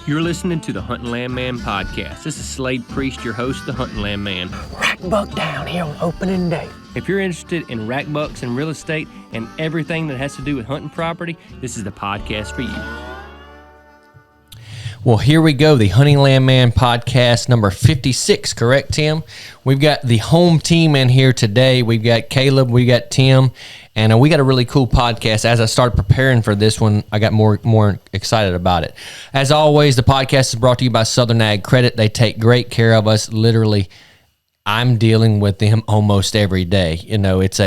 You're listening to the Hunting Land Man Podcast. This is Slade Priest, your host, the Hunting Land Man. Rack buck down here on opening day. If you're interested in rack bucks and real estate and everything that has to do with hunting property, this is the podcast for you. Well, here we go, the Hunting Land Man Podcast number 56, correct, Tim? We've got the home team in here today. We've got Caleb, we got Tim, and we got a really cool podcast. As I started preparing for this one, I got more excited about it. As always, the podcast is brought to you by Southern Ag Credit. They take great care of us. Literally, I'm dealing with them almost every day. You know, it's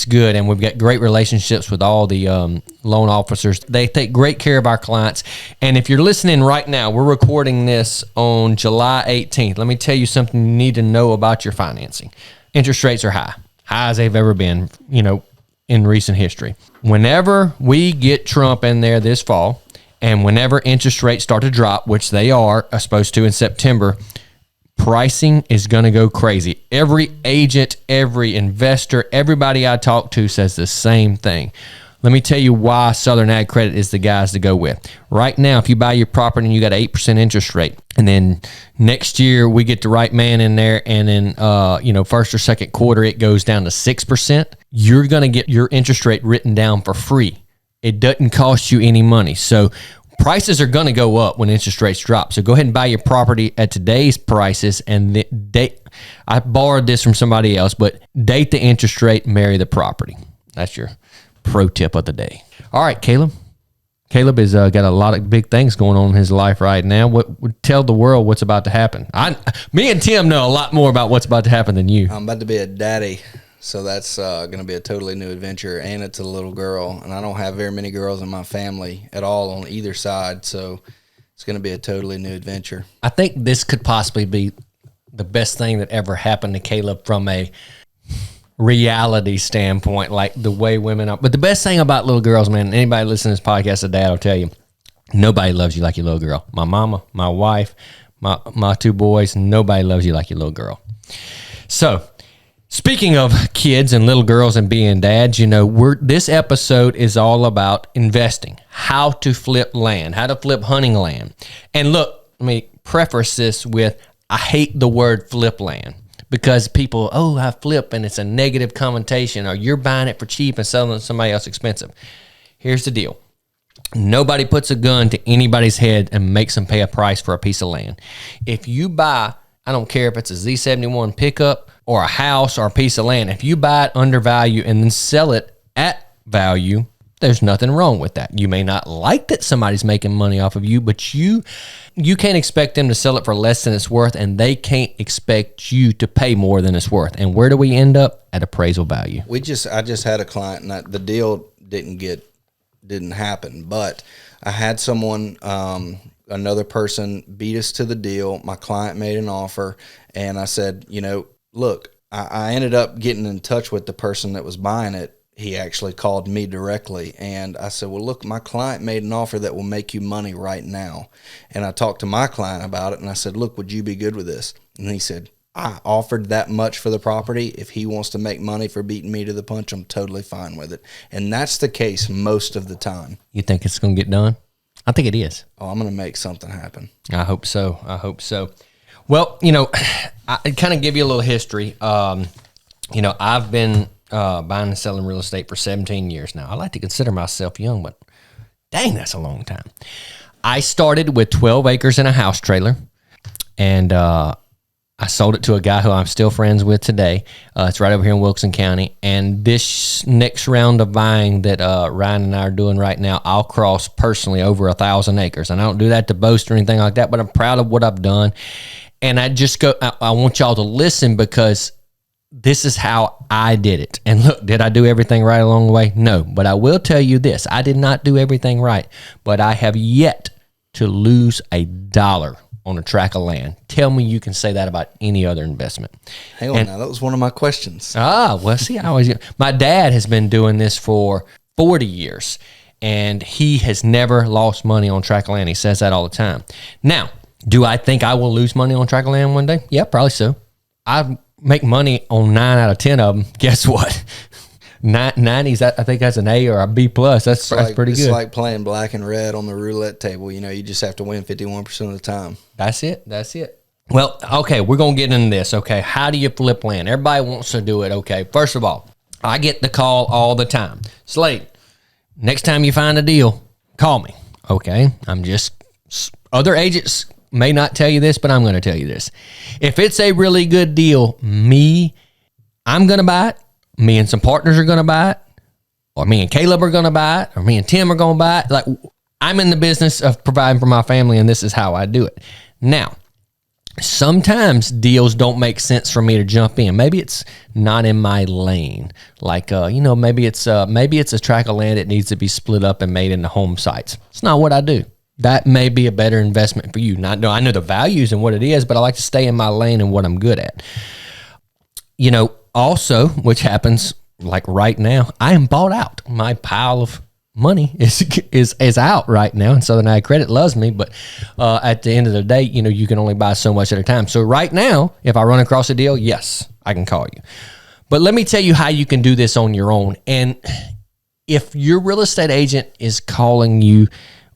good, and we've got great relationships with all the loan officers. They take great care of our clients. And if you're listening right now, we're recording this on July 18th. Let me tell you something you need to know about your financing. Interest rates are high as they've ever been, in recent history. Whenever we get Trump in there this fall, and whenever interest rates start to drop, which they are supposed to in September, pricing is going to go crazy. Every agent, every investor, everybody I talk to says the same thing. Let me tell you why Southern Ag Credit is the guys to go with. Right now, if you buy your property and you got an 8% interest rate, and then next year we get the right man in there, and then first or second quarter it goes down to 6%, you're going to get your interest rate written down for free. It doesn't cost you any money. So prices are going to go up when interest rates drop. So go ahead and buy your property at today's prices, and I borrowed this from somebody else, but date the interest rate, marry the property. That's your pro tip of the day. All right, Caleb. Caleb has got a lot of big things going on in his life right now. Tell the world what's about to happen. Me and Tim know a lot more about what's about to happen than you. I'm about to be a daddy. So that's going to be a totally new adventure, and it's a little girl, and I don't have very many girls in my family at all on either side, so it's going to be a totally new adventure. I think this could possibly be the best thing that ever happened to Caleb from a reality standpoint, like the way women are. But the best thing about little girls, man, anybody listening to this podcast, a dad will tell you, nobody loves you like your little girl. My mama, my wife, my two boys, nobody loves you like your little girl. So, speaking of kids and little girls and being dads, this episode is all about investing, how to flip land, how to flip hunting land. And look, let me preface this with, I hate the word flip land because people, I flip, and it's a negative connotation, or you're buying it for cheap and selling it to somebody else expensive. Here's the deal. Nobody puts a gun to anybody's head and makes them pay a price for a piece of land. If you buy, I don't care if it's a Z71 pickup or a house or a piece of land, if you buy it under value and then sell it at value, there's nothing wrong with that. You may not like that somebody's making money off of you, but you can't expect them to sell it for less than it's worth, and they can't expect you to pay more than it's worth. And where do we end up? At appraisal value. I just had a client, and the deal didn't happen, but I had someone, another person beat us to the deal. My client made an offer, and I said, look, I ended up getting in touch with the person that was buying it. He actually called me directly, and I said, well, look, my client made an offer that will make you money right now. And I talked to my client about it, and I said, look, would you be good with this? And he said, I offered that much for the property. If he wants to make money for beating me to the punch, I'm totally fine with it. And that's the case most of the time. You think it's going to get done? I think it is. Oh, I'm going to make something happen. I hope so. Well, I kind of give you a little history. I've been buying and selling real estate for 17 years now. I like to consider myself young, but dang, that's a long time. I started with 12 acres and a house trailer, and I sold it to a guy who I'm still friends with today. It's right over here in Wilson County. And this next round of buying that Ryan and I are doing right now, I'll cross personally over 1,000 acres. And I don't do that to boast or anything like that, but I'm proud of what I've done. And I want y'all to listen, because this is how I did it. And look, did I do everything right along the way? No. But I will tell you this. I did not do everything right, but I have yet to lose a dollar on a tract of land. Tell me you can say that about any other investment. Hang on now, that was one of my questions. Well, see, my dad has been doing this for 40 years, and he has never lost money on tract of land. He says that all the time. Now, do I think I will lose money on tract of land one day? Yeah, probably so. I make money on 9 out of 10 of them. Guess what? 90s, I think that's an A or a B plus. That's pretty good. It's like playing black and red on the roulette table. You just have to win 51% of the time. That's it. Well, okay, we're going to get into this. Okay, how do you flip land? Everybody wants to do it. Okay, first of all, I get the call all the time. Slade, next time you find a deal, call me. Okay, other agents may not tell you this, but I'm going to tell you this. If it's a really good deal, I'm going to buy it. Me and some partners are going to buy it. Or me and Caleb are going to buy it. Or me and Tim are going to buy it. Like, I'm in the business of providing for my family, and this is how I do it. Now, sometimes deals don't make sense for me to jump in. Maybe it's not in my lane. Like, maybe it's a tract of land that needs to be split up and made into home sites. It's not what I do. That may be a better investment for you. I know the values and what it is, but I like to stay in my lane and what I'm good at. Also, which happens like right now, I am bought out. My pile of money is out right now, and Southern Ag Credit loves me, but at the end of the day, you can only buy so much at a time. So right now, if I run across a deal, yes, I can call you. But let me tell you how you can do this on your own. And if your real estate agent is calling you,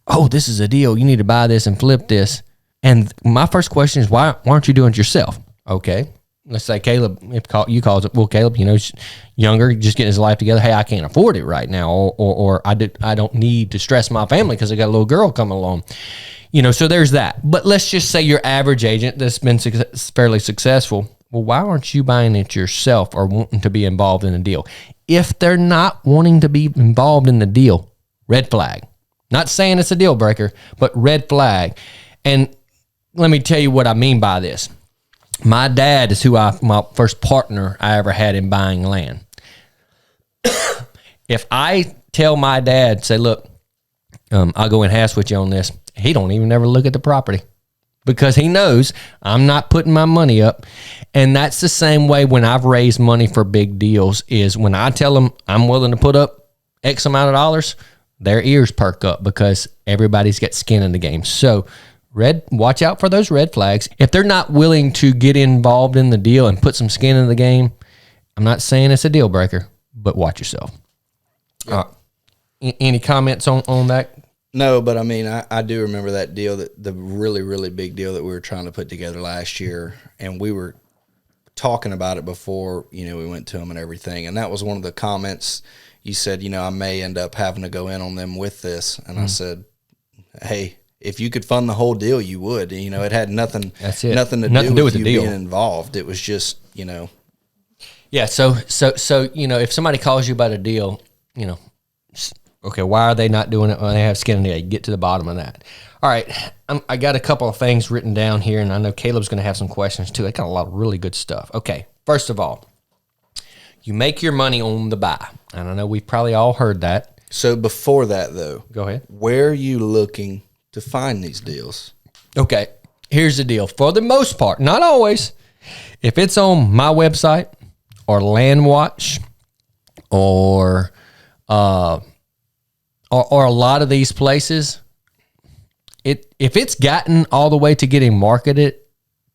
oh, this is a deal, you need to buy this and flip this, and my first question is, why aren't you doing it yourself? Okay. Let's say Caleb, you calls it, well, Caleb, younger, just getting his life together. Hey, I can't afford it right now, or I don't need to stress my family because I got a little girl coming along. So there's that. But let's just say your average agent that's been fairly successful. Well, why aren't you buying it yourself or wanting to be involved in a deal? If they're not wanting to be involved in the deal, red flag. Not saying it's a deal breaker, but red flag. And let me tell you what I mean by this. My dad is my first partner I ever had in buying land. If I tell my dad, say, look, I'll go in halves with you on this, he don't even ever look at the property because he knows I'm not putting my money up. And that's the same way when I've raised money for big deals is when I tell them I'm willing to put up X amount of dollars, their ears perk up because everybody's got skin in the game. So watch out for those red flags. If they're not willing to get involved in the deal and put some skin in the game, I'm not saying it's a deal breaker, but watch yourself. Yep. Any comments on that? No, but I do remember that deal, the really, really big deal that we were trying to put together last year, and we were talking about it before, we went to them and everything, and that was one of the comments you said, I may end up having to go in on them with this, and I said, hey, if you could fund the whole deal, you would. It had nothing to do with you being involved. It was just, Yeah. So if somebody calls you about a deal, okay, why are they not doing it when they have skin in the game? Get to the bottom of that. All right, I got a couple of things written down here, and I know Caleb's going to have some questions too. I got a lot of really good stuff. Okay, first of all, you make your money on the buy, and I know we've probably all heard that. So before that, though, go ahead. Where are you looking to find these deals? Okay, here's the deal. For the most part, not always, if it's on my website or LandWatch or a lot of these places, if it's gotten all the way to getting marketed,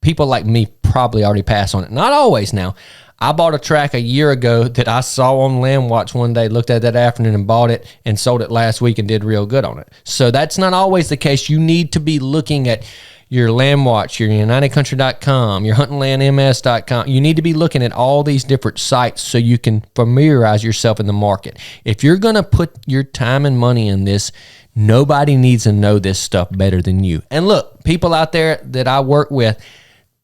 people like me probably already pass on it. Not always now. I bought a track a year ago that I saw on LandWatch one day, looked at that afternoon and bought it and sold it last week and did real good on it. So that's not always the case. You need to be looking at your LandWatch, your UnitedCountry.com, your HuntingLandMS.com. You need to be looking at all these different sites so you can familiarize yourself in the market. If you're going to put your time and money in this, nobody needs to know this stuff better than you. And look, people out there that I work with,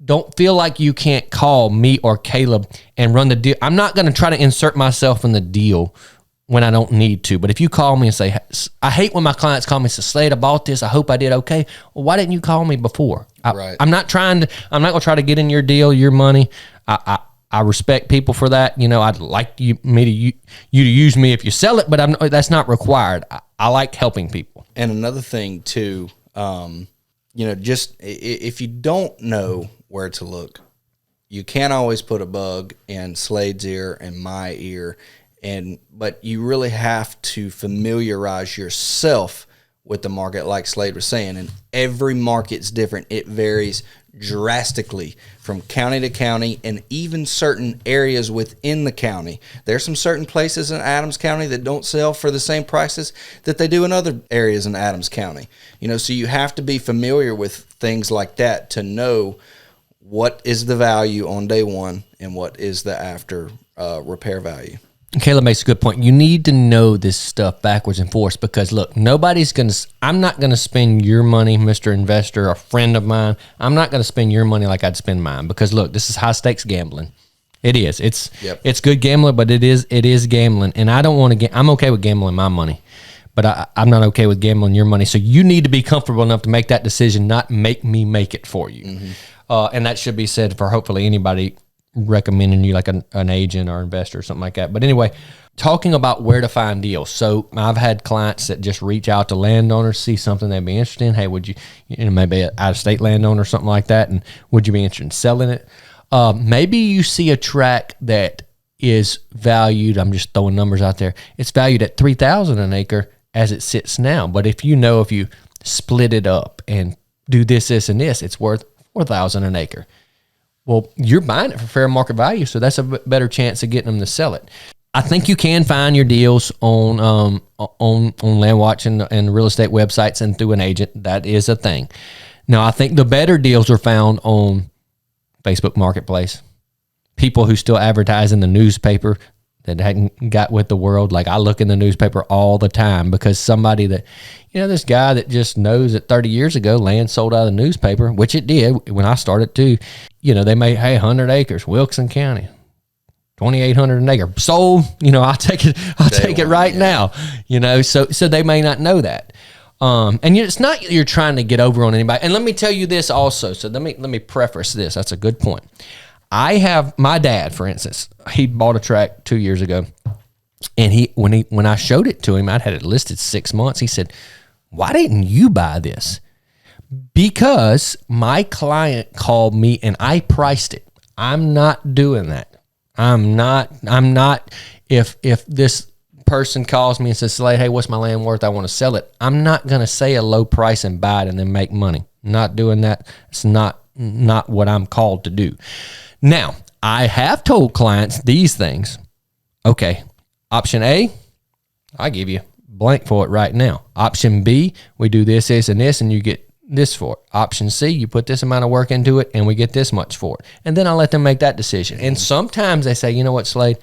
don't feel like you can't call me or Caleb and run the deal. I'm not going to try to insert myself in the deal when I don't need to. But if you call me and say, I hate when my clients call me and say, Slade, I bought this. I hope I did okay. Well, why didn't you call me before? Right. I'm not going to try to get in your deal, your money. I respect people for that. I'd like you to use me if you sell it, but that's not required. I like helping people. And another thing too, just if you don't know where to look, you can't always put a bug in Slade's ear and my ear, but you really have to familiarize yourself with the market, like Slade was saying. And every market's different. It varies drastically from county to county and even certain areas within the county. There's some certain places in Adams County that don't sell for the same prices that they do in other areas in Adams County. So you have to be familiar with things like that to know what is the value on day one and what is the after repair value. Caleb makes a good point. You need to know this stuff backwards and forwards because, look, I'm not going to spend your money, Mr. Investor, a friend of mine. I'm not going to spend your money like I'd spend mine because, look, this is high-stakes gambling. It is. It's good gambling, but it is gambling. And I don't want to I'm okay with gambling my money, but I'm not okay with gambling your money. So you need to be comfortable enough to make that decision, not make me make it for you. Mm-hmm. And that should be said for hopefully anybody recommending you like an agent or investor or something like that. But anyway, talking about where to find deals. So I've had clients that just reach out to landowners, see something they'd be interested in. Hey, would you maybe an out-of-state landowner or something like that, and would you be interested in selling it? Maybe you see a tract that is valued, I'm just throwing numbers out there, it's valued at $3,000 an acre as it sits now. But if you split it up and do this, and this, it's worth $4,000 an acre. Well, you're buying it for fair market value, so that's a better chance of getting them to sell it. I think you can find your deals on LandWatch and real estate websites and through an agent. That is a thing. Now, I think the better deals are found on Facebook Marketplace. People who still advertise in the newspaper that hadn't got with the world. Like I look in the newspaper all the time because somebody that, this guy that just knows that 30 years ago land sold out of the newspaper, which it did when I started too. They made, 100 acres, Wilkes County, 2,800 an acre sold. I'll take it right now. So they may not know that. And it's not you're trying to get over on anybody. And let me tell you this also. So let me preface this. That's a good point. I have my dad, for instance, he bought a tract 2 years ago, and when I showed it to him, I'd had it listed 6 months. He said, "Why didn't you buy this?" Because my client called me and I priced it. I'm not doing that. I'm not. If this person calls me and says, "Slade, hey, what's my land worth? I want to sell it." I'm not going to say a low price and buy it and then make money. Not doing that. It's not what I'm called to do. Now, I have told clients these things. Okay, option A, I give you blank for it right now. Option B, we do this, and this, and you get this for it. Option C, you put this amount of work into it, and we get this much for it. And then I let them make that decision. And sometimes they say, you know what, Slade?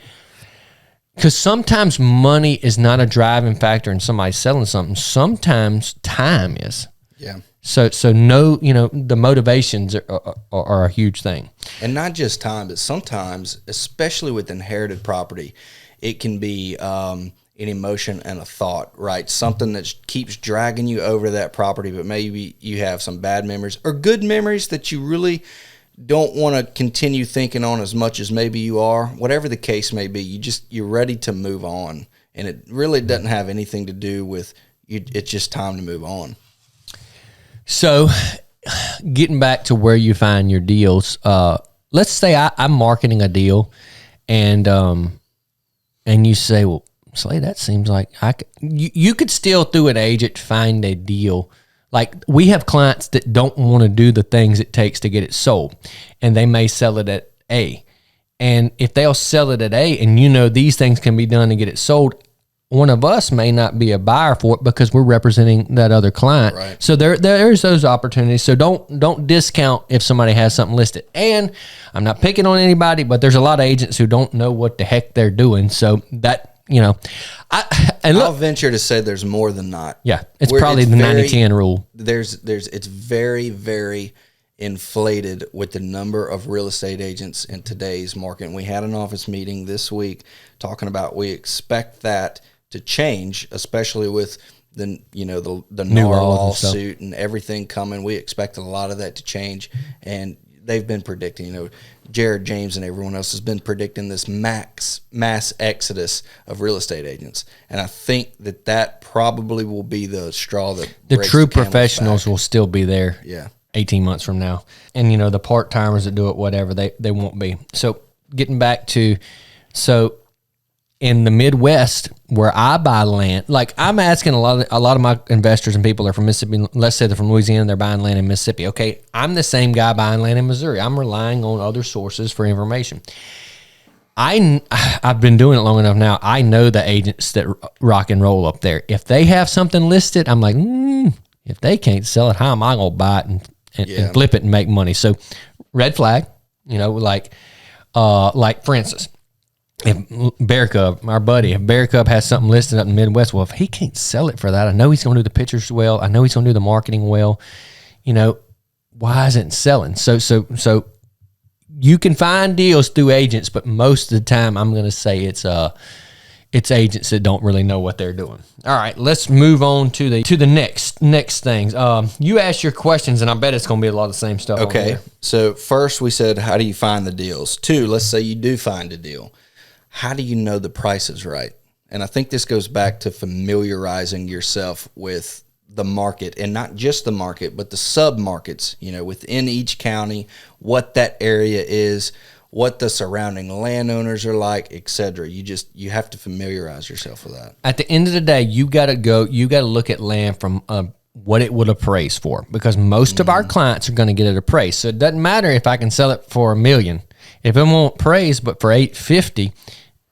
Because sometimes money is not a driving factor in somebody selling something. Sometimes time is. Yeah. So no, the motivations are a huge thing. And not just time, but sometimes, especially with inherited property, it can be an emotion and a thought, right? Something that keeps dragging you over that property, but maybe you have some bad memories or good memories that you really don't want to continue thinking on as much as maybe you are. Whatever the case may be, you're ready to move on. And it really doesn't have anything to do with you. It's just time to move on. So getting back to where you find your deals, let's say I'm marketing a deal and you say, well, Slade, that seems like you could still through an agent find a deal. Like we have clients that don't want to do the things it takes to get it sold, and they may sell it at A. And if they'll sell it at A and these things can be done to get it sold, one of us may not be a buyer for it because we're representing that other client. Right. So there's those opportunities. So don't discount if somebody has something listed. And I'm not picking on anybody, but there's a lot of agents who don't know what the heck they're doing. So that, I'll venture to say there's more than not. Yeah, it's probably the 90-10 rule. It's very, very inflated with the number of real estate agents in today's market. And we had an office meeting this week talking about we expect that to change, especially with the NAR lawsuit and everything coming. We expect a lot of that to change, and they've been predicting. Jared James and everyone else has been predicting this mass exodus of real estate agents, and I think that probably will be the straw that the true professionals will still be there. Yeah, 18 months from now, and the part timers that do it, whatever they won't be. So getting back to in the Midwest where I buy land, like I'm asking a lot of my investors and people are from Mississippi. Let's say they're from Louisiana, they're buying land in Mississippi. Okay, I'm the same guy buying land in Missouri. I'm relying on other sources for information. I've been doing it long enough now. I know the agents that rock and roll up there. If they have something listed, I'm like, if they can't sell it, how am I going to buy it and flip it and make money? So red flag, like for instance, if Bear Cub, our buddy, if Bear Cub has something listed up in the Midwest, well, if he can't sell it for that, I know he's going to do the pictures well. I know he's going to do the marketing well. Why isn't it selling? So you can find deals through agents, but most of the time I'm going to say it's agents that don't really know what they're doing. All right, let's move on to the next things. You asked your questions, and I bet it's going to be a lot of the same stuff. Okay, so first we said, how do you find the deals? 2, let's say you do find a deal. How do you know the price is right? And I think this goes back to familiarizing yourself with the market, and not just the market, but the sub-markets, within each county, what that area is, what the surrounding landowners are like, etc. You have to familiarize yourself with that. At the end of the day, you got to look at land from what it would appraise for, because most of our clients are going to get it appraised. So it doesn't matter if I can sell it for $1 million. If it won't appraise but for $850,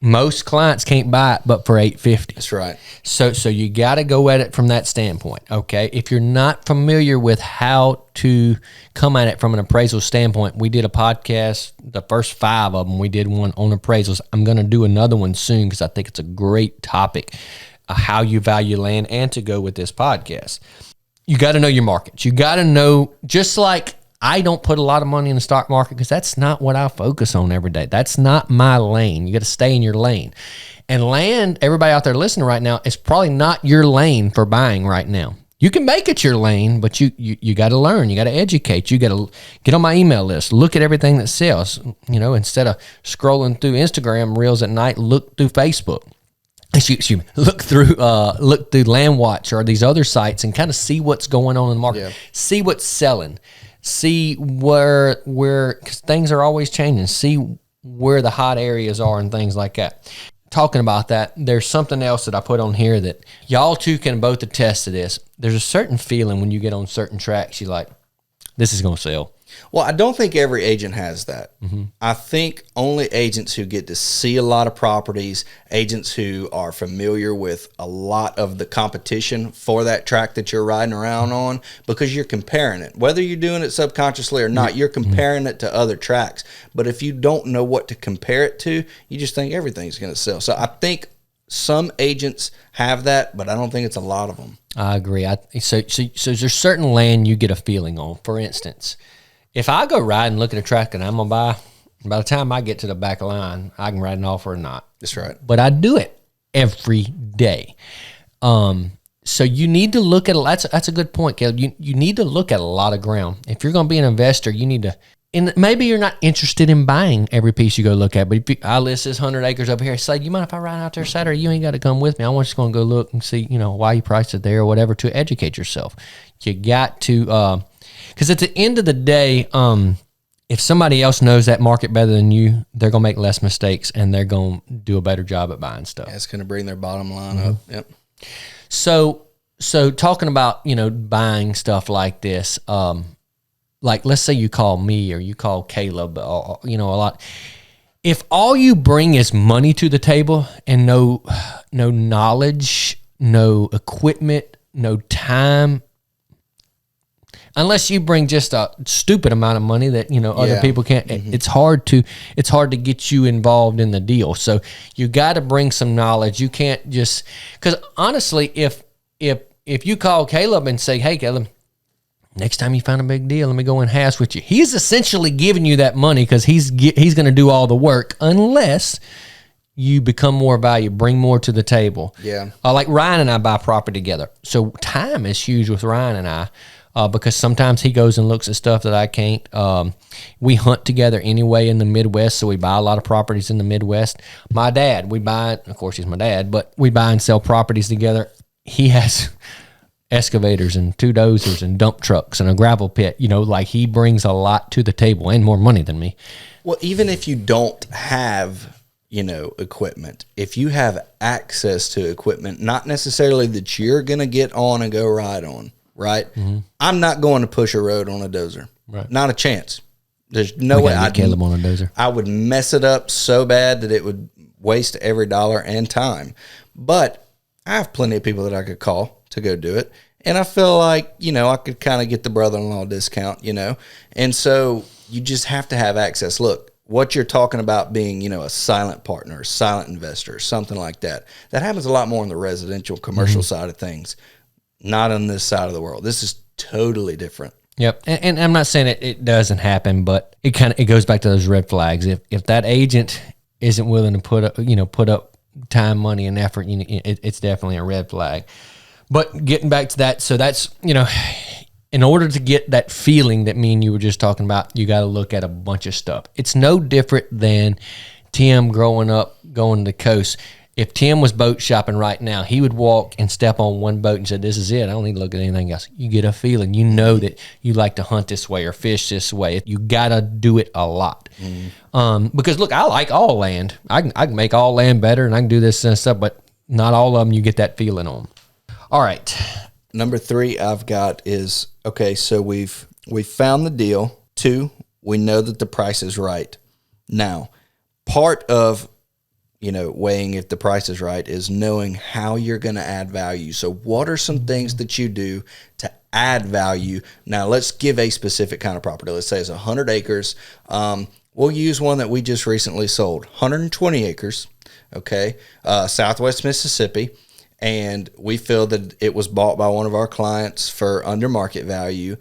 most clients can't buy it but for $850. That's right. So you got to go at it from that standpoint, okay? If you're not familiar with how to come at it from an appraisal standpoint, we did a podcast, the first 5 of them, we did one on appraisals. I'm going to do another one soon because I think it's a great topic, how you value land, and to go with this podcast. You got to know your markets. You got to know, just like I don't put a lot of money in the stock market because that's not what I focus on every day. That's not my lane. You got to stay in your lane. And land, everybody out there listening right now, is probably not your lane for buying right now. You can make it your lane, but you got to learn. You got to educate. You got to get on my email list. Look at everything that sells. Instead of scrolling through Instagram reels at night, look through Facebook. Excuse me. Look through Land Watch or these other sites and kind of see what's going on in the market. Yeah. See what's selling. See where because things are always changing. See where the hot areas are and things like that. Talking about that, there's something else that I put on here that y'all two can both attest to this. There's a certain feeling when you get on certain tracks, you're like, this is going to sell. Well, I don't think every agent has that. Mm-hmm. I think only agents who get to see a lot of properties, agents who are familiar with a lot of the competition for that track that you're riding around on, because you're comparing it. Whether you're doing it subconsciously or not, you're comparing it to other tracks. But if you don't know what to compare it to, you just think everything's going to sell. So I think some agents have that, but I don't think it's a lot of them. I agree. So there's certain land you get a feeling on. For instance, if I go ride and look at a track that I'm going to buy, by the time I get to the back line, I can write an offer or not. That's right. But I do it every day. So you need to look at, that's a good point, Caleb. You need to look at a lot of ground. If you're going to be an investor, you need to, and maybe you're not interested in buying every piece you go look at, but if I list this 100 acres over here, say, you mind if I ride out there Saturday? You ain't got to come with me. I'm just going to go look and see, why you priced it there or whatever, to educate yourself. You got to, because at the end of the day, if somebody else knows that market better than you, they're going to make less mistakes and they're going to do a better job at buying stuff. Yeah, it's going to bring their bottom line up. Yep. So talking about, buying stuff like this, like let's say you call me or you call Caleb, or, a lot. If all you bring is money to the table and no knowledge, no equipment, no time, unless you bring just a stupid amount of money that other people can't, it's hard to get you involved in the deal. So you got to bring some knowledge. You can't just, because honestly, if you call Caleb and say, hey Caleb, next time you find a big deal, let me go and hash with you. He's essentially giving you that money because he's going to do all the work, unless you become more valuable, bring more to the table. Yeah. Like Ryan and I buy property together. So time is huge with Ryan and I. Because sometimes he goes and looks at stuff that I can't. We hunt together anyway in the Midwest, so we buy a lot of properties in the Midwest. My dad, we buy, of course he's my dad, but we buy and sell properties together. He has excavators and 2 dozers and dump trucks and a gravel pit. Like he brings a lot to the table and more money than me. Well, even if you don't have equipment. If you have access to equipment, not necessarily that you're going to get on and go ride on, right? Mm-hmm. I'm not going to push a road on a dozer. Right. Not a chance. There's no way I'd Caleb on a dozer. I would mess it up so bad that it would waste every dollar and time. But I have plenty of people that I could call to go do it. And I feel like, I could kind of get the brother-in-law discount, And so you just have to have access. Look, what you're talking about being, a silent partner, a silent investor, something like that. That happens a lot more on the residential, commercial side of things, not on this side of the world. This is totally different. Yep, and I'm not saying it doesn't happen, but it goes back to those red flags. If that agent isn't willing to put up time, money, and effort, it's definitely a red flag. But getting back to that, so that's in order to get that feeling that me and you were just talking about, you got to look at a bunch of stuff. It's no different than Tim growing up, going to the coast. If Tim was boat shopping right now, he would walk and step on one boat and say, this is it. I don't need to look at anything else. You get a feeling. You know that you like to hunt this way or fish this way. You got to do it a lot. Because, look, I like all land. I can make all land better, and I can do this and stuff, but not all of them you get that feeling on. All right. Number 3 I've got is, okay, so we've found the deal. 2, we know that the price is right. Now, part of, weighing if the price is right is knowing how you're going to add value. So what are some things that you do to add value? Now, let's give a specific kind of property. Let's say it's 100 acres. We'll use one that we just recently sold, 120 acres, okay, Southwest Mississippi. And we feel that it was bought by one of our clients for under market value.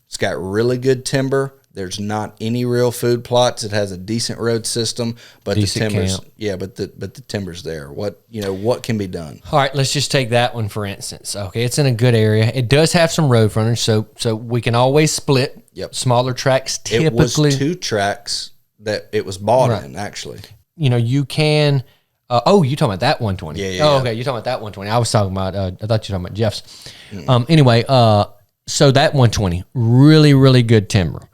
It's got really good timber. There's not any real food plots. It has a decent road system, but decent the timbers, camp. but the timber's there. What can be done? All right, let's just take that one for instance. Okay, it's in a good area. It does have some road frontage, so we can always split. Yep. Smaller tracks typically. It was 2 tracks that it was bought in, actually. You can. You're talking about that 120. Yeah. Oh, okay. You're talking about that 120. I was talking about. I thought you were talking about Jeff's. Anyway, so that 120, really, really good timber.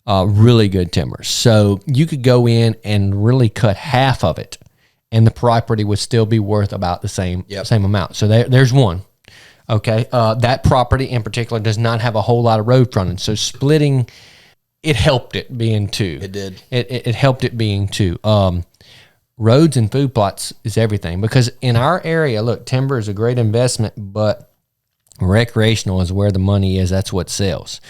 Really good timber. So you could go in and really cut half of it, and the property would still be worth about the same amount. So there's one. Okay. That property in particular does not have a whole lot of road frontage. So splitting, it helped it being 2. It did. It helped it being 2. Roads and food plots is everything, because in our area, look, timber is a great investment, but recreational is where the money is. That's what sells.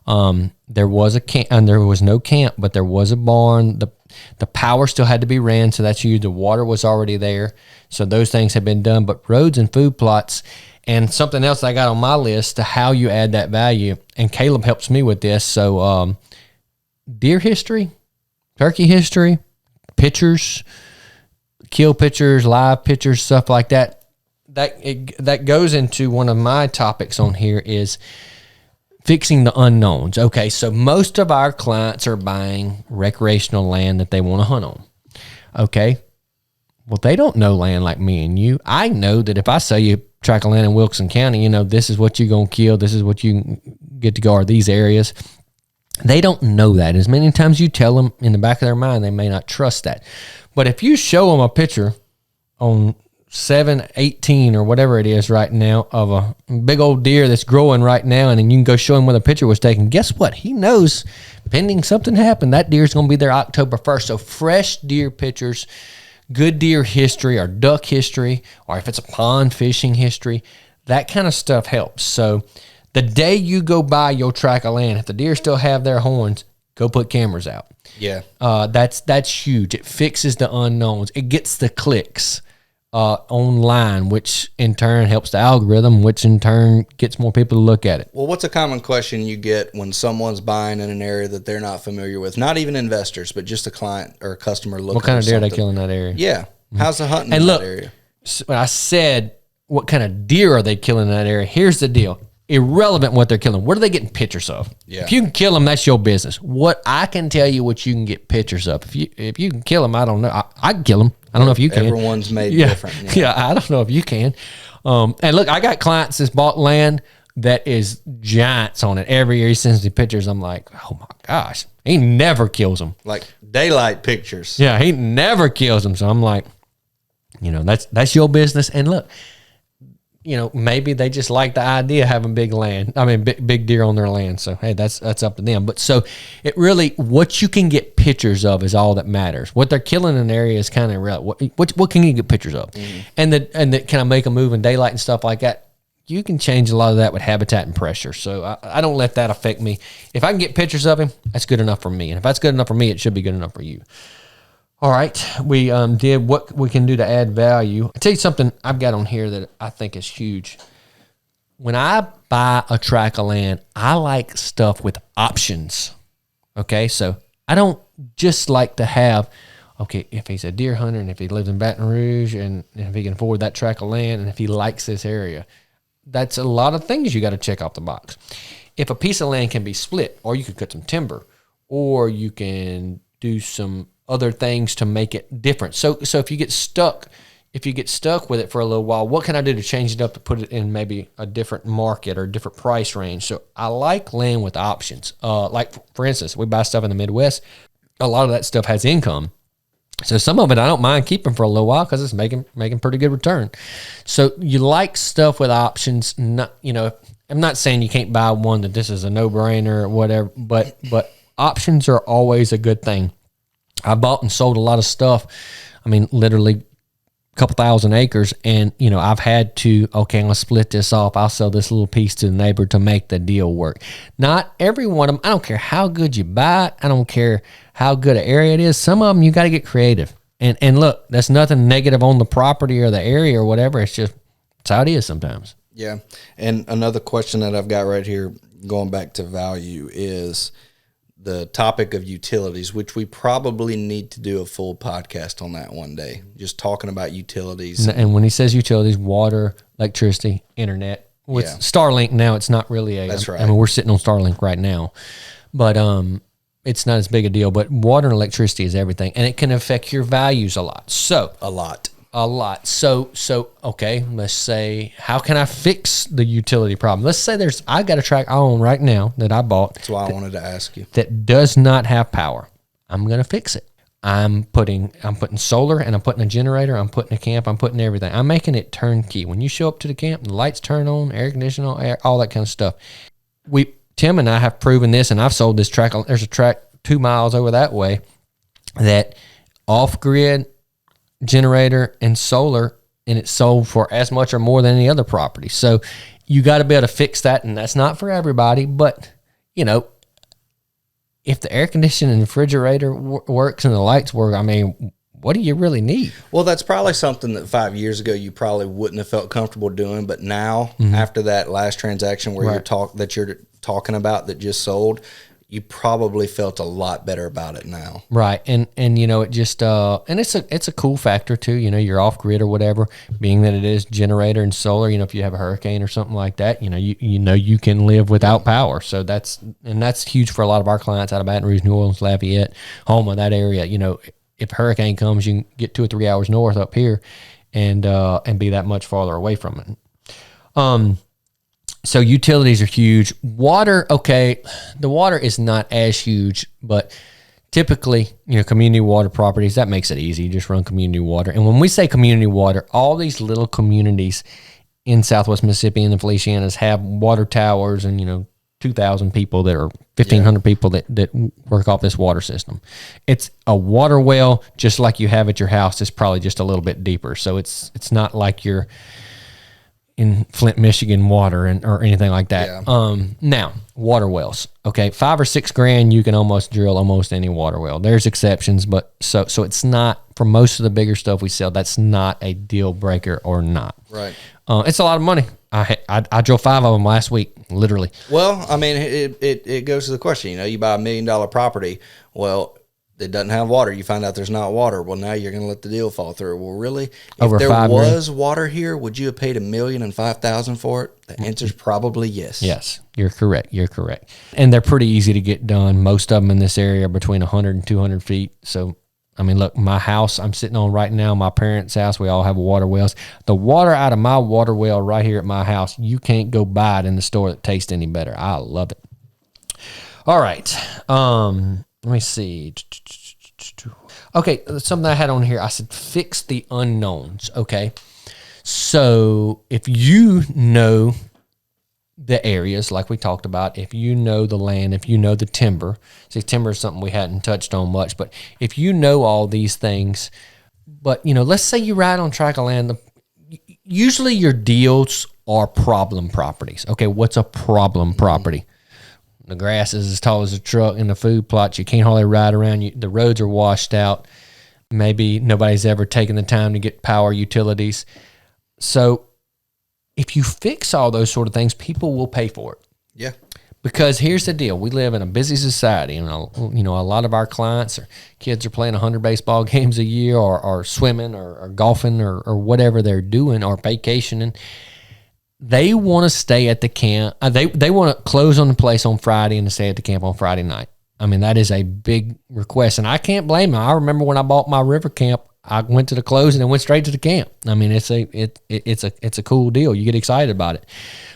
There was a camp, and there was no camp, but there was a barn. The power still had to be ran, so that's used. The water was already there, so those things have been done. But roads and food plots, and something else I got on my list to how you add that value, and Caleb helps me with this. So deer history, turkey history, pictures, kill pictures, live pictures, stuff like that. That goes into one of my topics on here is fixing the unknowns. Okay, so most of our clients are buying recreational land that they want to hunt on. Okay, well, they don't know land like me and you. I know that if I sell you a tract of land in Wilson County, this is what you're going to kill, this is what you get to go, are these areas. They don't know that. As many times you tell them, in the back of their mind, they may not trust that. But if you show them a picture on 7/18 or whatever it is right now of a big old deer that's growing right now, and then you can go show him where the picture was taken, guess what? He knows, pending something happened, that deer's going to be there October 1st. So fresh deer pictures, good deer history or duck history, or if it's a pond fishing history, that kind of stuff helps. So the day you go buy your tract of land, if the deer still have their horns, go put cameras out. Yeah. That's huge. It fixes the unknowns. It gets the clicks online, which in turn helps the algorithm, which in turn gets more people to look at it. Well, what's a common question you get when someone's buying in an area that they're not familiar with? Not even investors, but just a client or a customer looking. What kind of deer something. They kill in that area? Yeah. How's the hunting and in look, that area? When I said what kind of deer are they killing in that area, here's the deal. Irrelevant what they're killing. What are they getting pictures of? Yeah. If you can kill them, that's your business. What I can tell you what you can get pictures of. If you can kill them, I don't know. I can kill them. I don't know if you can. Everyone's made different. Yeah, I don't know if you can. And look, I got clients that's bought land that is giants on it. Every year he sends me pictures. I'm like, oh my gosh. He never kills them. Like daylight pictures. Yeah, he never kills them. So I'm like, that's your business. And look, maybe they just like the idea of having big deer on their land. So, hey, that's up to them. But so it really, what you can get pictures of is all that matters. What they're killing in an area is kind of real. What can you get pictures of? And can I make a move in daylight and stuff like that? You can change a lot of that with habitat and pressure. So I don't let that affect me. If I can get pictures of him, that's good enough for me. And if that's good enough for me, it should be good enough for you. All right, we did what we can do to add value. I'll tell you something I've got on here that I think is huge. When I buy a tract of land, I like stuff with options. Okay, so I don't just like to have, if he's a deer hunter and if he lives in Baton Rouge and if he can afford that tract of land and if he likes this area, that's a lot of things you got to check off the box. If a piece of land can be split, or you could cut some timber, or you can do some other things to make it different. So if you get stuck with it for a little while, what can I do to change it up to put it in maybe a different market or a different price range? So I like land with options. Like for instance, we buy stuff in the Midwest. A lot of that stuff has income. So some of it I don't mind keeping for a little while because it's making pretty good return. So you like stuff with options. Not, I'm not saying you can't buy one that this is a no-brainer or whatever, but options are always a good thing. I bought and sold a lot of stuff. I mean, literally a couple thousand acres, and I've had to, I'm gonna split this off. I'll sell this little piece to the neighbor to make the deal work. Not every one of them. I don't care how good you buy it. I don't care how good an area it is. Some of them you got to get creative. And look, that's nothing negative on the property or the area or whatever. It's just it's how it is sometimes. Yeah. And another question that I've got right here, going back to value, is the topic of utilities, which we probably need to do a full podcast on that one day, just talking about utilities. And when he says utilities, water, electricity, internet. With Starlink now, it's not really That's right. I mean, we're sitting on Starlink right now, but it's not as big a deal. But water and electricity is everything, and it can affect your values a lot. So A lot. So okay, let's say, how can I fix the utility problem? Let's say I got a tract I own right now that I bought. That's why I wanted to ask you. That does not have power. I'm going to fix it. I'm putting solar, and I'm putting a generator. I'm putting a camp. I'm putting everything. I'm making it turnkey. When you show up to the camp, the lights turn on, air conditioning on, all that kind of stuff. Tim and I have proven this, and I've sold this tract. There's a tract 2 miles over that way that off-grid generator and solar, and it's sold for as much or more than any other property. So you got to be able to fix that, and that's not for everybody. But if the air conditioning and refrigerator works and the lights work, I mean, what do you really need? Well, that's probably something that 5 years ago you probably wouldn't have felt comfortable doing, but now after that last transaction where you're talking about that just sold, you probably felt a lot better about it now. Right. And it just, and it's a cool factor too, you're off grid or whatever, being that it is generator and solar, if you have a hurricane or something like that, you can live without power. So that's huge for a lot of our clients out of Baton Rouge, New Orleans, Lafayette, Houma, that area. If a hurricane comes, you can get 2 or 3 hours north up here and be that much farther away from it. So utilities are huge. Water, okay, the water is not as huge, but typically, community water properties, that makes it easy. You just run community water. And when we say community water, all these little communities in Southwest Mississippi and the Felicianas have water towers and, 2,000 people that are 1,500 people that work off this water system. It's a water well, just like you have at your house. It's probably just a little bit deeper. So it's not like you're in Flint, Michigan water or anything like that. Yeah. Now, water wells. Okay, $5 or $6 grand, you can almost drill almost any water well. There's exceptions, but so it's not, for most of the bigger stuff we sell, that's not a deal breaker or not. Right. It's a lot of money. I drilled 5 of them last week, literally. Well, I mean, it goes to the question. You buy $1 million property. Well, it doesn't have water. You find out there's not water. Well, now you're going to let the deal fall through. Well, really? If there was water here, would you have paid $1,005,000 for it? The answer is probably yes. Yes, you're correct. And they're pretty easy to get done. Most of them in this area are between 100 and 200 feet. So, I mean, look, my house I'm sitting on right now, my parents' house, we all have water wells. The water out of my water well right here at my house, you can't go buy it in the store that tastes any better. I love it. All right. Let me see. Okay, something I had on here. I said fix the unknowns. Okay, so if you know the areas like we talked about, if you know the land, if you know the timber. See, timber is something we hadn't touched on much, but if you know all these things, but let's say you ride on tract of land, usually your deals are problem properties. Okay, what's a problem property? The grass is as tall as a truck in the food plots. You can't hardly ride around. The roads are washed out. Maybe nobody's ever taken the time to get power utilities. So if you fix all those sort of things, people will pay for it. Yeah. Because here's the deal. We live in a busy society, and a lot of our clients or kids are playing 100 baseball games a year or swimming or golfing or whatever they're doing or vacationing. They want to stay at the camp. They want to close on the place on Friday and stay at the camp on Friday night. I mean, that is a big request, and I can't blame them. I remember when I bought my river camp, I went to the closing and went straight to the camp. I mean, it's a cool deal. You get excited about it,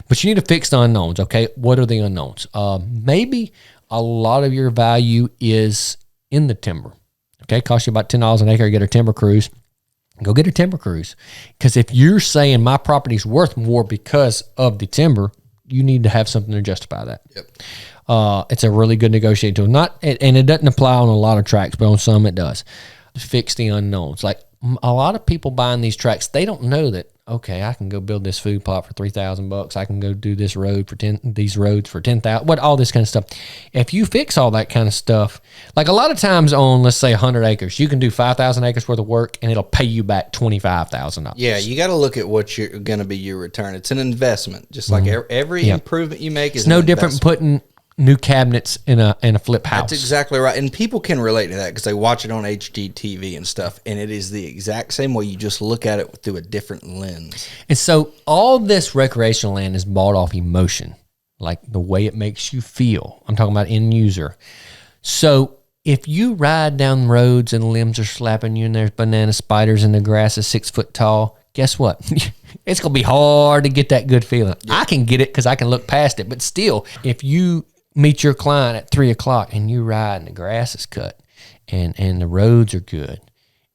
but you need to fix the unknowns. Okay, what are the unknowns? Maybe a lot of your value is in the timber. Okay, cost you about $10 an acre to get a timber cruise. Go get a timber cruise, because if you're saying my property's worth more because of the timber, you need to have something to justify that. Yep. It's a really good negotiating tool. And it doesn't apply on a lot of tracks, but on some it does. Fix the unknowns. Like a lot of people buying these tracks, they don't know that, okay, I can go build this food plot for $3,000. I can go do this road for these roads for $10,000. What, all this kind of stuff. If you fix all that kind of stuff, like a lot of times on, let's say 100 acres, you can do 5,000 acres worth of work and it'll pay you back $25,000. Yeah, you got to look at what you're going to be your return. It's an investment, just like every improvement you make is it's no different than putting new cabinets in a flip house. That's exactly right. And people can relate to that because they watch it on HGTV and stuff. And it is the exact same way. You just look at it through a different lens. And so all this recreational land is bought off emotion, like the way it makes you feel. I'm talking about end user. So if you ride down roads and limbs are slapping you and there's banana spiders and the grass is 6 foot tall, guess what? It's going to be hard to get that good feeling. Yeah. I can get it because I can look past it. But still, if you meet your client at 3:00 and you ride and the grass is cut and the roads are good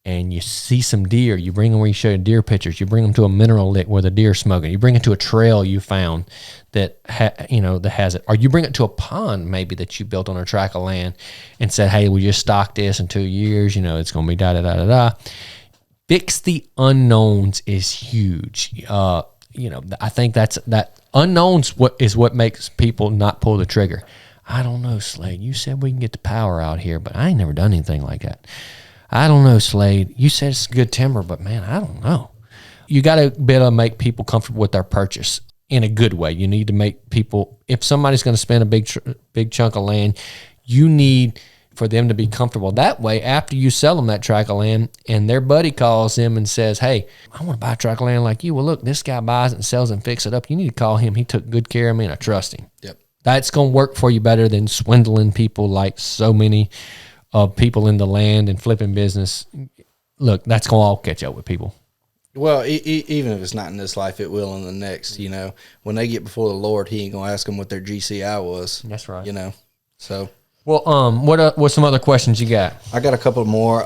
and you see some deer, you bring them where you show deer pictures, you bring them to a mineral lick where the deer smoking, you bring it to a trail you found that that has it, or you bring it to a pond maybe that you built on a tract of land and said, hey, we just stocked this in 2 years, it's going to be da-da-da-da-da. Fix the unknowns is huge. I think that unknowns is what makes people not pull the trigger. I don't know, Slade. You said we can get the power out here, but I ain't never done anything like that. I don't know, Slade. You said it's good timber, but man, I don't know. You got to be able to make people comfortable with their purchase in a good way. You need to make people, if somebody's going to spend a big chunk of land, you need for them to be comfortable. That way, after you sell them that tract of land and their buddy calls them and says, hey, I want to buy a tract of land like you. Well, look, this guy buys it and sells it and fixes it up. You need to call him. He took good care of me and I trust him. Yep. That's going to work for you better than swindling people like so many people in the land and flipping business. Look, that's going to all catch up with people. Well, even if it's not in this life, it will in the next. When they get before the Lord, he ain't going to ask them what their GCI was. That's right. So... Well, what some other questions you got? I got a couple more.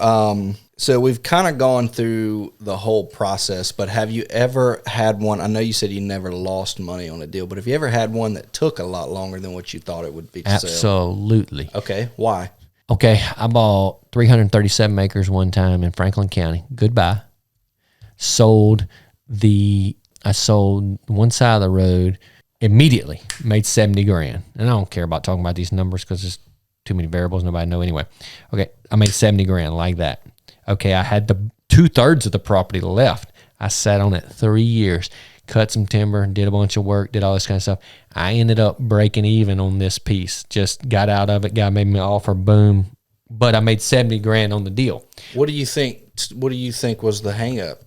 So we've kind of gone through the whole process, but have you ever had one? I know you said you never lost money on a deal, but have you ever had one that took a lot longer than what you thought it would be to sell? Absolutely. Okay, why? Okay, I bought 337 acres one time in Franklin County. Goodbye. I sold one side of the road immediately, made $70,000. And I don't care about talking about these numbers because it's too many variables, nobody know anyway. Okay, I made $70,000 like that. Okay, I had the 2/3 of the property left. I sat on it 3 years, cut some timber, did a bunch of work, did all this kind of stuff. I ended up breaking even on this piece. Just got out of it, guy made me an offer, boom. But I made $70,000 on the deal. What do you think was the hang up?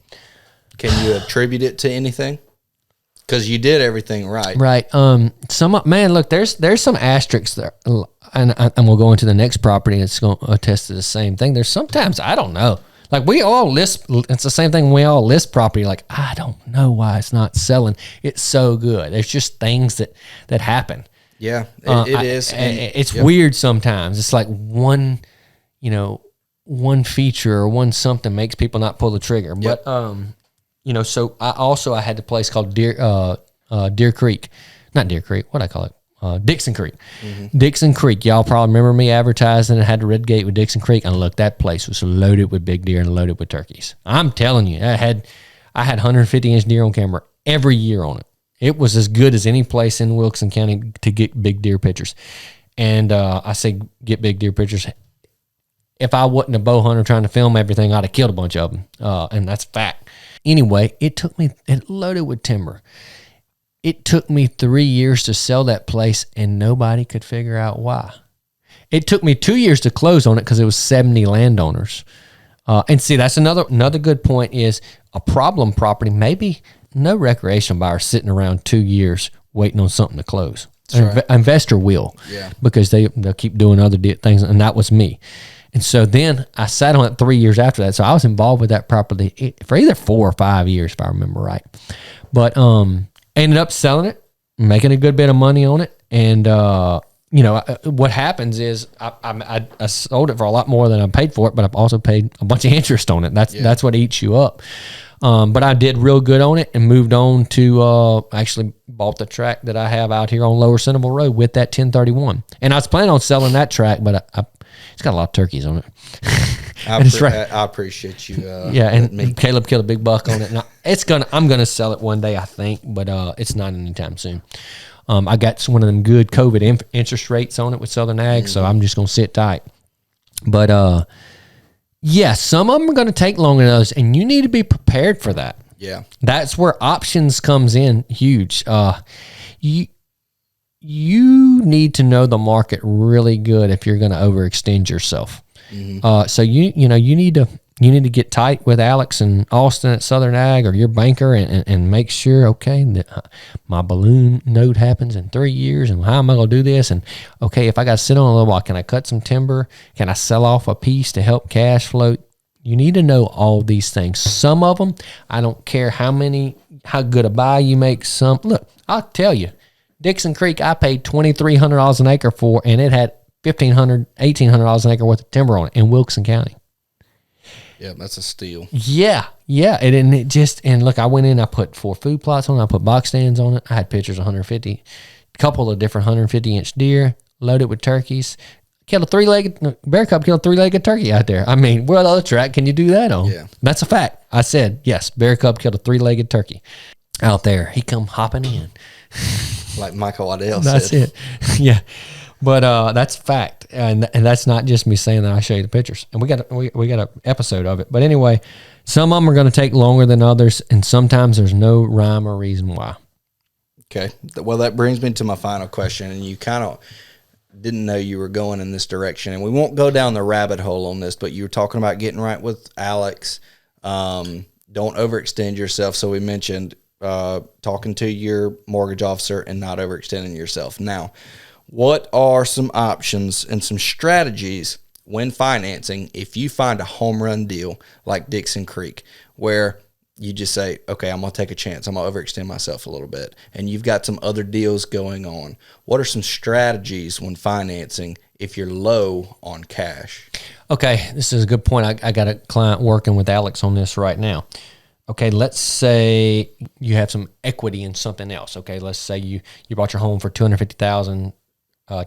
Can you attribute it to anything? Because you did everything right. Right. Look, there's some asterisks there. And we'll go into the next property and it's going to attest to the same thing. There's sometimes, I don't know. Like we all list, it's the same thing. We all list property. Like, I don't know why it's not selling. It's so good. There's just things that happen. Yeah, it is. It's weird sometimes. It's like one feature or one something makes people not pull the trigger. Yep. But so I had the place called Deer Creek, not Deer Creek. What I call it? Dixon Creek. Mm-hmm. Dixon Creek. Y'all probably remember me advertising. It had the red gate with Dixon Creek, and look, that place was loaded with big deer and loaded with turkeys. I'm telling you, I had 150-inch deer on camera every year on it. It was as good as any place in Wilkes County to get big deer pictures. And I say get big deer pictures. If I wasn't a bow hunter trying to film everything, I'd have killed a bunch of them. And that's fact. Anyway, it loaded with timber. It took me 3 years to sell that place, and nobody could figure out why. It took me 2 years to close on it because it was 70 landowners. And see, that's another good point is a problem property. Maybe no recreational buyer sitting around 2 years waiting on something to close. An investor will, because they'll keep doing other things, and that was me. And so then I sat on it 3 years after that. So I was involved with that property for either 4 or 5 years, if I remember right. But ended up selling it, making a good bit of money on it. And, what happens is I sold it for a lot more than I paid for it, but I've also paid a bunch of interest on it. That's what eats you up. But I did real good on it and moved on to actually bought the tract that I have out here on Lower Centerville Road with that 1031. And I was planning on selling that tract, but it's got a lot of turkeys on it. I appreciate you. And Caleb killed a big buck on it. And I'm gonna sell it one day, I think, but it's not anytime soon. I got one of them good COVID interest rates on it with Southern Ag, so I'm just gonna sit tight. But some of them are gonna take longer than others, and you need to be prepared for that. Yeah, that's where options comes in huge. You need to know the market really good if you're going to overextend yourself. Mm-hmm. So you need to get tight with Alex and Austin at Southern Ag or your banker and make sure, okay, that my balloon note happens in 3 years, and how am I going to do this? And okay, if I got to sit on a little while, can I cut some timber? Can I sell off a piece to help cash flow? You need to know all these things. Some of them, I don't care how good a buy you make. Look, I'll tell you, Dixon Creek, I paid $2,300 an acre for, and it had $1,500, $1,800 an acre worth of timber on it in Wilkes County. Yeah, that's a steal. Yeah. And look, I went in, I put 4 food plots on it, I put box stands on it. I had pictures of 150, a couple of different 150-inch deer, loaded with turkeys. Bear Cub killed a 3-legged turkey out there. I mean, what other track can you do that on? Yeah. That's a fact. I said, yes, Bear Cub killed a 3-legged turkey out there. He come hopping in. Like Michael Waddell said. That's it. Yeah. But that's fact. And that's not just me saying that. I show you the pictures. And we got an episode of it. But anyway, some of them are going to take longer than others, and sometimes there's no rhyme or reason why. Okay. Well, that brings me to my final question, and you kind of didn't know you were going in this direction. And we won't go down the rabbit hole on this, but you were talking about getting right with Alex. Don't overextend yourself. So we mentioned talking to your mortgage officer and not overextending yourself. Now, what are some options and some strategies when financing if you find a home run deal like Dixon Creek where you just say, okay, I'm going to take a chance. I'm going to overextend myself a little bit. And you've got some other deals going on. What are some strategies when financing if you're low on cash? Okay, this is a good point. I got a client working with Alex on this right now. Okay, let's say you have some equity in something else. Okay, let's say you bought your home for $250,000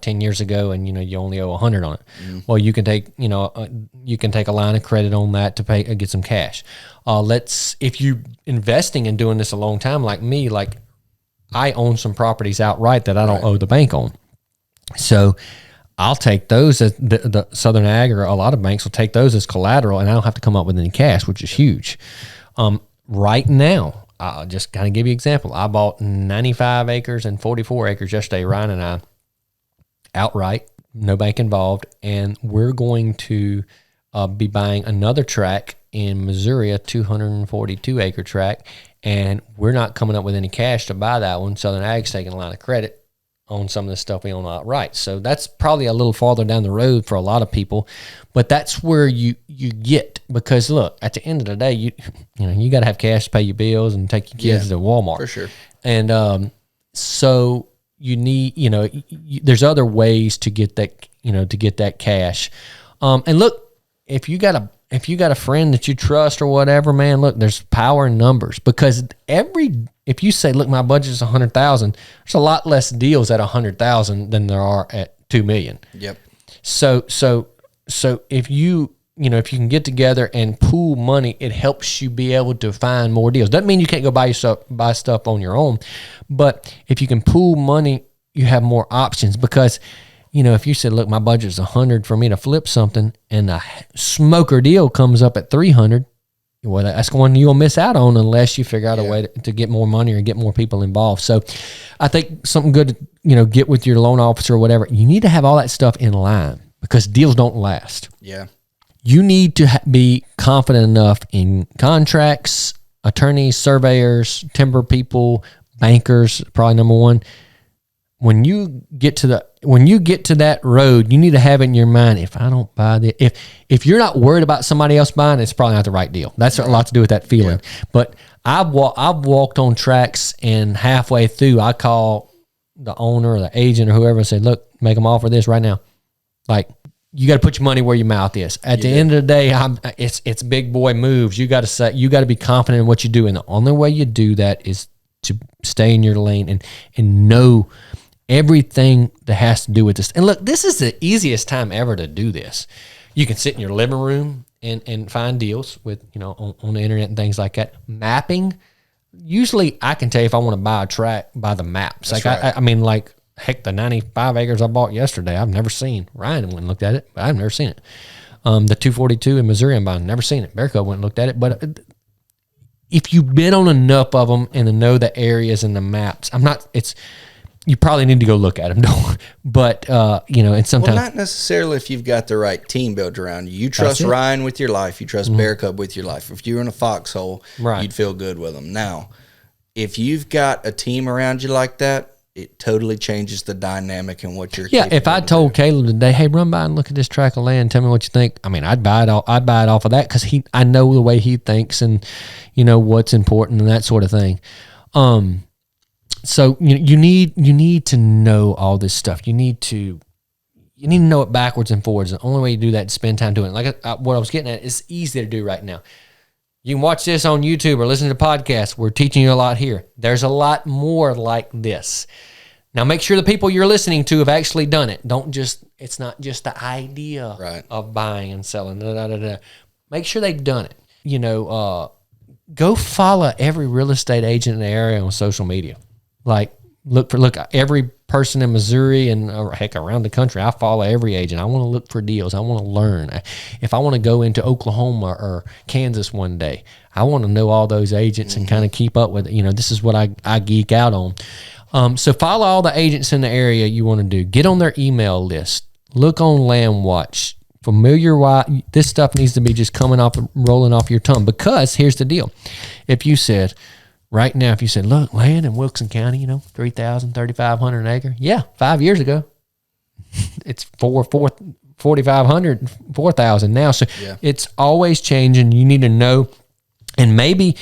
10 years ago, and you only owe $100 on it. Mm. Well, you can take a line of credit on that to get some cash. If you investing and doing this a long time, like me, like I own some properties outright that I don't owe the bank on. So I'll take those as the Southern Ag, or a lot of banks will take those as collateral, and I don't have to come up with any cash, which is huge. Right now, I'll just kind of give you an example. I bought 95 acres and 44 acres yesterday, Ryan and I, outright, no bank involved, and we're going to be buying another tract in Missouri, a 242-acre tract, and we're not coming up with any cash to buy that one. Southern Ag's taking a line of credit on some of the stuff we own outright. So that's probably a little farther down the road for a lot of people, but that's where you get, because look, at the end of the day, you got to have cash to pay your bills and take your kids to Walmart. For sure. And so you need, there's other ways to get that cash. And look, if you got a friend that you trust or whatever, man, look, there's power in numbers, because if you say, look, my budget is 100,000, there's a lot less deals at 100,000 than there are at 2 million. Yep. So if you can get together and pool money, it helps you be able to find more deals. Doesn't mean you can't go buy stuff on your own, but if you can pool money, you have more options. Because, if you said, look, my budget is 100 for me to flip something, and a smoker deal comes up at 300, well, that's one you'll miss out on unless you figure out a way to get more money or get more people involved. So I think something good to, get with your loan officer or whatever. You need to have all that stuff in line, because deals don't last. Yeah. You need to be confident enough in contracts, attorneys, surveyors, timber people, bankers, probably number one. When you get to that road, you need to have it in your mind, if I don't buy if you're not worried about somebody else buying, it's probably not the right deal. That's a lot to do with that feeling. Yeah. But I've walked on tracks, and halfway through, I call the owner or the agent or whoever and say, look, make them offer this right now. Like, you got to put your money where your mouth is. At the end of the day, it's big boy moves. You got to be confident in what you do, and the only way you do that is to stay in your lane and know everything that has to do with this. And look, this is the easiest time ever to do this. You can sit in your living room and find deals with, on the internet and things like that. Mapping, usually I can tell you if I want to buy a tract by the maps. That's like, right. Heck, the 95 acres I bought yesterday, I've never seen. Ryan went and looked at it, but I've never seen it. The 242 in Missouri, I've never seen it. Bearco went and looked at it. But if you've been on enough of them and to know the areas and the maps, you probably need to go look at them. But, and sometimes. Well, not necessarily if you've got the right team built around you. You trust Ryan with your life. You trust Bear Cub with your life. If you're in a foxhole, you'd feel good with them. Now, if you've got a team around you like that, it totally changes the dynamic and what you're. Yeah, if I told Caleb today, hey, run by and look at this tract of land, tell me what you think. I'd buy it off of that, because I know the way he thinks and what's important and that sort of thing. So you need to know all this stuff. You need to know it backwards and forwards. The only way you do that is spend time doing it. Like what I was getting at, it's easy to do right now. You can watch this on YouTube or listen to podcasts. We're teaching you a lot here. There's a lot more like this. Now, make sure the people you're listening to have actually done it. It's not just the idea of buying and selling. Make sure they've done it. Go follow every real estate agent in the area on social media. Like, look every person in Missouri and heck, around the country. I follow every agent. I want to look for deals. I want to learn. If I want to go into Oklahoma or Kansas one day, I want to know all those agents and kind of keep up with it. This is what I geek out on. So follow all the agents in the area you want to do. Get on their email list. Look on Land Watch. This stuff needs to be just rolling off your tongue, because here's the deal. If you said, look, land in Wilson County, 3,000, 3,500 an acre. Yeah, 5 years ago, it's 4,500, 4,000 now. So it's always changing. You need to know, and maybe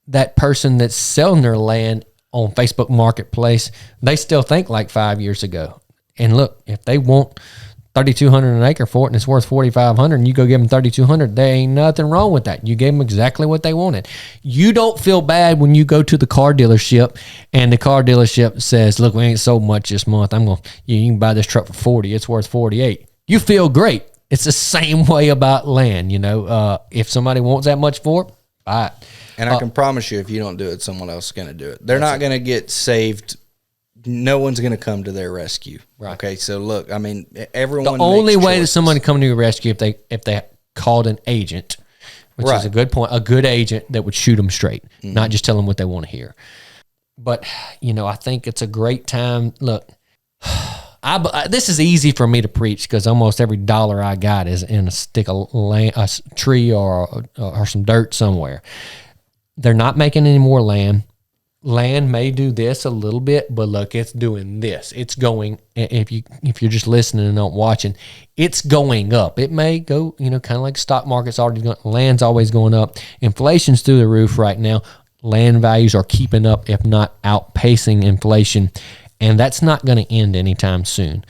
that person that's selling their land on Facebook Marketplace, they still think like 5 years ago. And look, if they want $3,200 an acre for it and it's worth $4,500 and you go give them $3,200, there ain't nothing wrong with that. You gave them exactly what they wanted. You don't feel bad when you go to the car dealership and the car dealership says, look, we ain't sold much this month. You can buy this truck for $40. It's worth $48. You feel great. It's the same way about land. If somebody wants that much for it, buy it. And I can promise you, if you don't do it, someone else is going to do it. They're not going to get saved. No one's going to come to their rescue. Right. Okay. So look, everyone. The only way that someone come to your rescue if they called an agent, which is a good point, a good agent that would shoot them straight, not just tell them what they want to hear. But I think it's a great time. Look, this is easy for me to preach because almost every dollar I got is in a stick of land, a tree or some dirt somewhere. They're not making any more land. Land may do this a little bit, but look, it's doing this. It's going, if you're just listening and not watching, it's going up. It may go, kind of like stock market's already going, land's always going up. Inflation's through the roof right now. land values are keeping up, if not outpacing inflation. And that's not going to end anytime soon.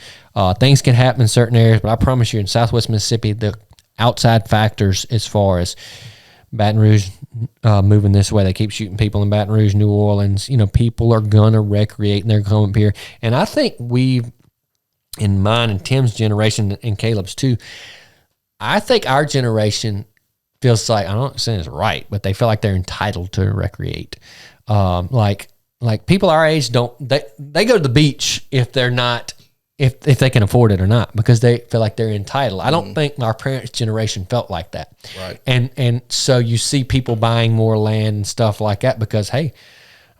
Things can happen in certain areas, but I promise you in Southwest Mississippi, the outside factors as far as Baton Rouge moving this way, they keep shooting people in Baton Rouge, New Orleans. People are going to recreate and they're coming up here. And I think in mine and Tim's generation and Caleb's too, I think our generation feels like, I'm not saying it's right, but they feel like they're entitled to recreate. Like people our age they go to the beach if they're not, if they can afford it or not, because they feel like they're entitled. I don't think our parents' generation felt like that. Right. And so you see people buying more land and stuff like that because, hey,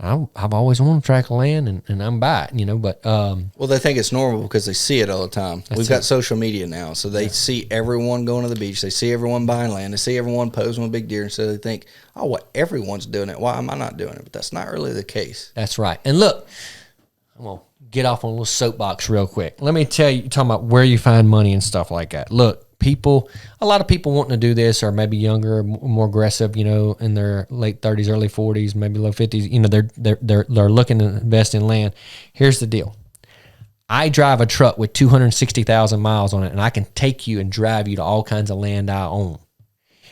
I've always wanted a tract of land and I'm by it, but. Well, they think it's normal because they see it all the time. We've got social media now, so they see everyone going to the beach. They see everyone buying land. They see everyone posing with big deer, and so they think, oh, well, everyone's doing it. Why am I not doing it? But that's not really the case. That's right. And look, I'm going to get off on a little soapbox real quick. Let me tell you, talking about where you find money and stuff like that. Look, a lot of people wanting to do this are maybe younger, more aggressive, in their late 30s, early 40s, maybe low 50s. They're looking to invest in land. Here's the deal. I drive a truck with 260,000 miles on it, and I can take you and drive you to all kinds of land I own.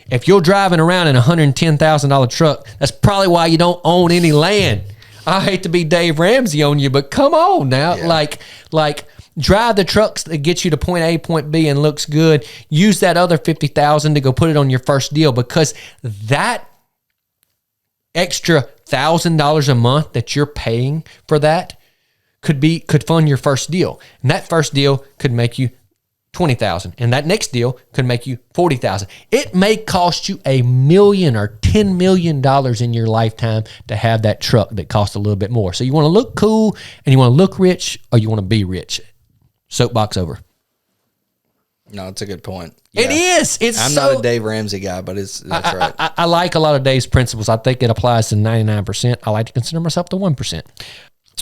If you're driving around in a $110,000 truck, that's probably why you don't own any land. I hate to be Dave Ramsey on you, but come on now. Yeah. Like drive the trucks that get you to point A, point B, and looks good. Use that other $50,000 to go put it on your first deal, because that extra $1,000 a month that you're paying for that could fund your first deal, and that first deal could make you $20,000, and that next deal could make you $40,000. It may cost you $1 million or $10 million in your lifetime to have that truck that costs a little bit more. So you want to look cool and you want to look rich, or you want to be rich. Soapbox over. No, it's a good point. Yeah. It is. I'm not a Dave Ramsey guy, but that's right. I like a lot of Dave's principles. I think it applies to 99%. I like to consider myself the 1%.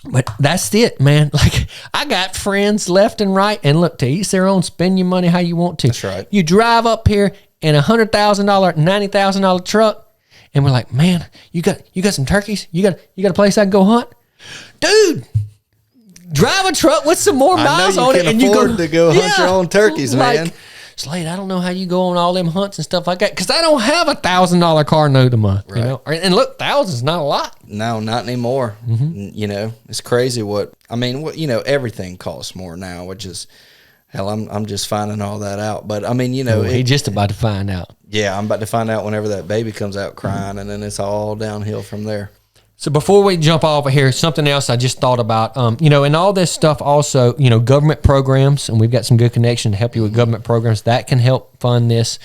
But that's it, man. Like, I got friends left and right, and look, to each their own. Spend your money how you want to. That's right. You drive up here in a $100,000, $90,000 truck, and we're like, man, you got some turkeys? You got a place I can go hunt? Dude, drive a truck with some more miles on it, and you go to go hunt your own turkeys, man. Like, Slade, I don't know how you go on all them hunts and stuff like that, because I don't have $1,000 car note a month. Right. And look, $1,000's not a lot. No, not anymore. Mm-hmm. It's crazy everything costs more now, which is, hell, I'm just finding all that out. But I mean, he's just about to find out. Yeah, I'm about to find out whenever that baby comes out crying, and then it's all downhill from there. So before we jump off of here, something else I just thought about, and all this stuff also, government programs, and we've got some good connection to help you with government programs that can help fund this.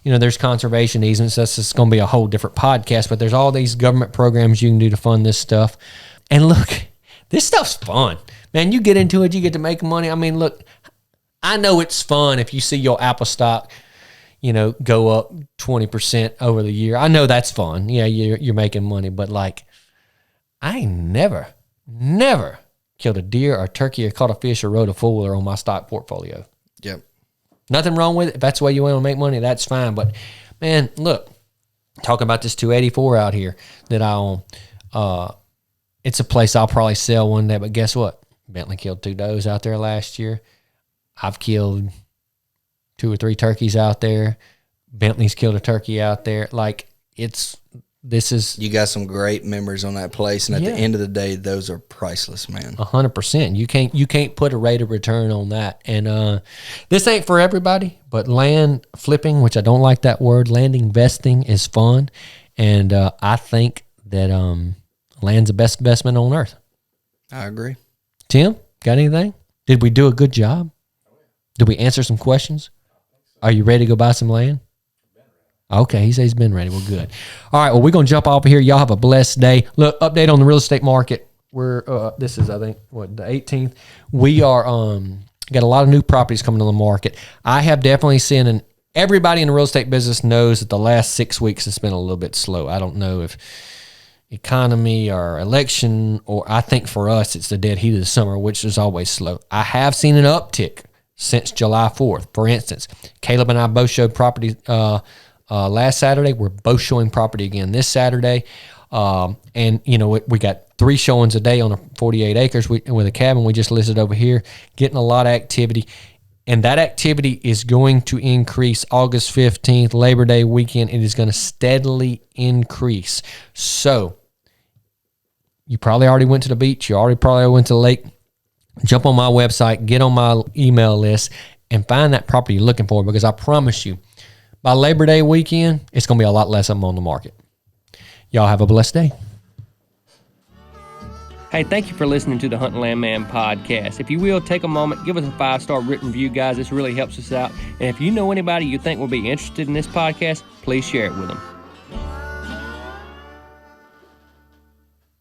There's conservation easements. That's just going to be a whole different podcast, but there's all these government programs you can do to fund this stuff. And look, this stuff's fun. Man, you get into it, you get to make money. I mean, look, I know it's fun if you see your Apple stock, go up 20% over the year. I know that's fun. Yeah, you're making money, but like, I ain't never killed a deer or a turkey or caught a fish or rode a four-wheeler on my stock portfolio. Yep. Nothing wrong with it. If that's the way you want to make money, that's fine. But, man, look, talking about this 284 out here that I own, it's a place I'll probably sell one day. But guess what? Bentley killed 2 does out there last year. I've killed 2 or 3 turkeys out there. Bentley's killed a turkey out there. Like, you got some great memories on that place, and at the end of the day, those are priceless, man. 100%. You can't put a rate of return on that. And this ain't for everybody, but land flipping, which I don't like that word, land investing is fun, and I think that land's the best investment on earth. I agree. Tim, got anything? Did we do a good job? Did we answer some questions? Are you ready to go buy some land? Okay, he says he's been ready. Well, good. All right, well, we're going to jump off of here. Y'all have a blessed day. Look, update on the real estate market. This is, I think, the 18th. We are got a lot of new properties coming on the market. I have definitely seen, and everybody in the real estate business knows that the last 6 weeks has been a little bit slow. I don't know if economy or election, or I think for us it's the dead heat of the summer, which is always slow. I have seen an uptick since July 4th. For instance, Caleb and I both showed property last Saturday. We're both showing property again this Saturday. And, we got 3 showings a day on a 48 acres with a cabin we just listed over here, getting a lot of activity. And that activity is going to increase August 15th, Labor Day weekend. It is going to steadily increase. So you probably already went to the beach. You probably went to the lake. Jump on my website, get on my email list, and find that property you're looking for, because I promise you, by Labor Day weekend, it's going to be a lot less of them on the market. Y'all have a blessed day. Hey, thank you for listening to the Hunt and Land Man podcast. If you will, take a moment, give us a 5-star written review, guys. This really helps us out. And if you know anybody you think will be interested in this podcast, please share it with them.